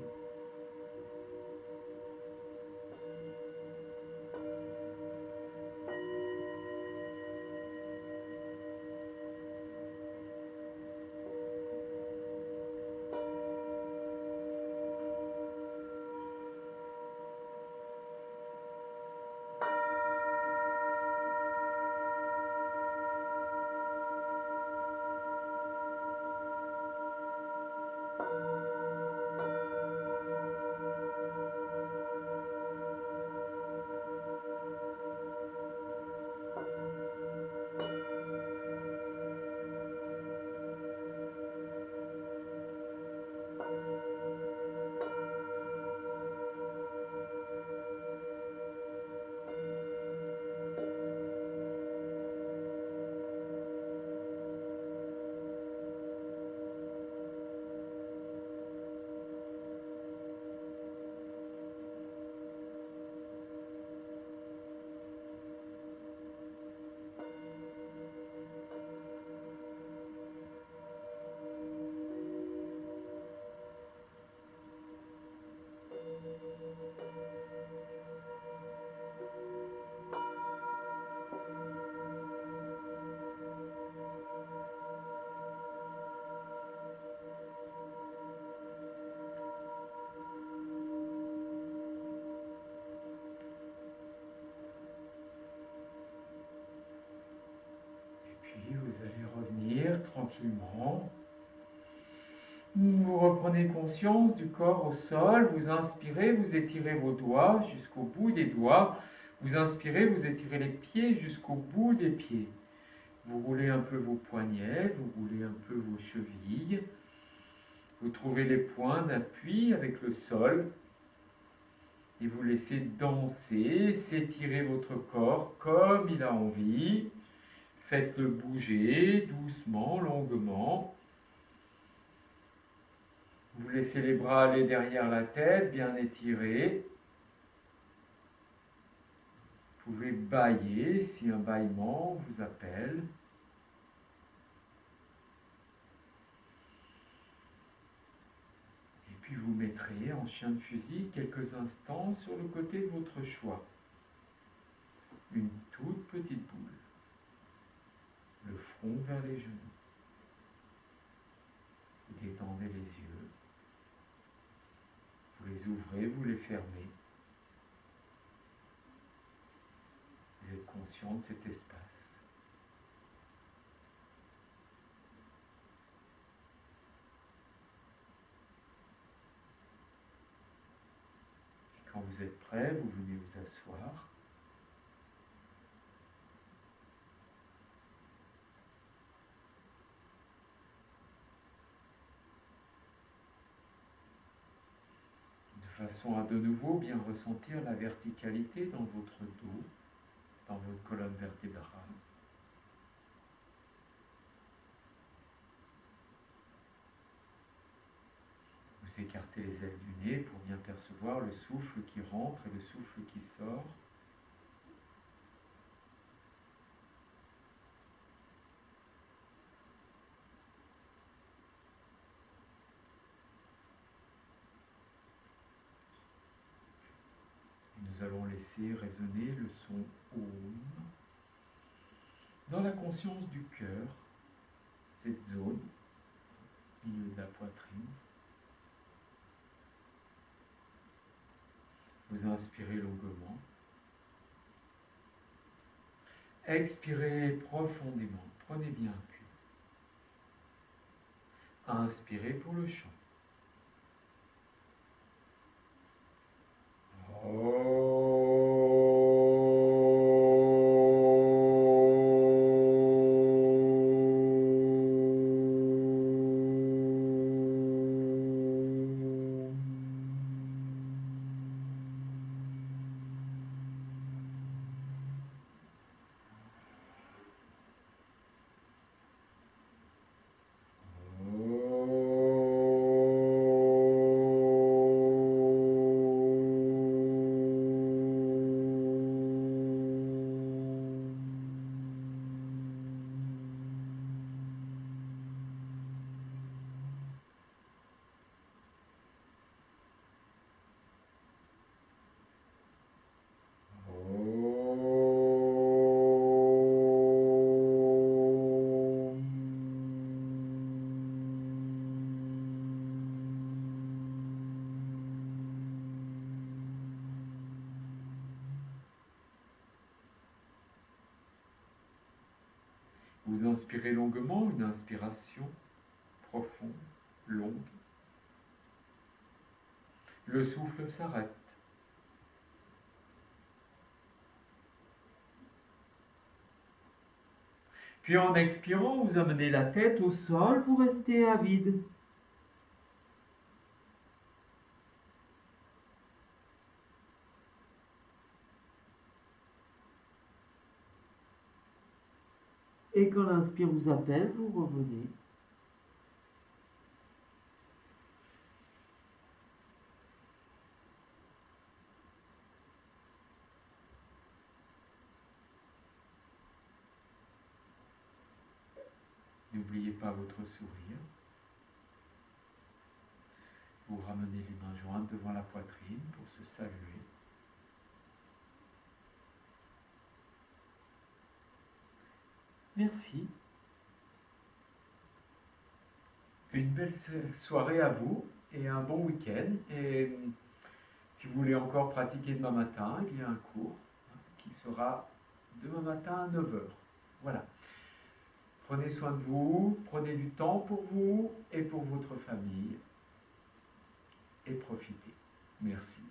Puis vous allez revenir tranquillement. Vous reprenez conscience du corps au sol, vous inspirez, vous étirez vos doigts jusqu'au bout des doigts. Vous inspirez, vous étirez les pieds jusqu'au bout des pieds. Vous roulez un peu vos poignets, vous roulez un peu vos chevilles. Vous trouvez les points d'appui avec le sol. Et vous laissez danser, s'étirer votre corps comme il a envie. Faites-le bouger doucement, longuement. Vous laissez les bras aller derrière la tête, bien étirés. Vous pouvez bâiller si un bâillement vous appelle. Et puis vous mettrez en chien de fusil quelques instants sur le côté de votre choix. Une toute petite boule. Le front vers les genoux. Vous détendez les yeux. Vous les ouvrez, vous les fermez. Vous êtes conscient de cet espace. Et quand vous êtes prêt, vous venez vous asseoir. De façon à de nouveau bien ressentir la verticalité dans votre dos, dans votre colonne vertébrale. Vous écartez les ailes du nez pour bien percevoir le souffle qui rentre et le souffle qui sort. Nous allons laisser résonner le son Om dans la conscience du cœur, cette zone au milieu de la poitrine. Vous inspirez longuement. Expirez profondément. Prenez bien appui. Inspirez pour le chant. Vous inspirez longuement, une inspiration profonde, longue. Le souffle s'arrête. Puis en expirant, vous amenez la tête au sol pour rester à vide. Et quand l'inspire vous appelle, vous revenez. N'oubliez pas votre sourire. Vous ramenez les mains jointes devant la poitrine pour se saluer. Merci. Une belle soirée à vous et un bon week-end. Et si vous voulez encore pratiquer demain matin, il y a un cours qui sera demain matin à 9 heures. Voilà. Prenez soin de vous, prenez du temps pour vous et pour votre famille. Et profitez. Merci.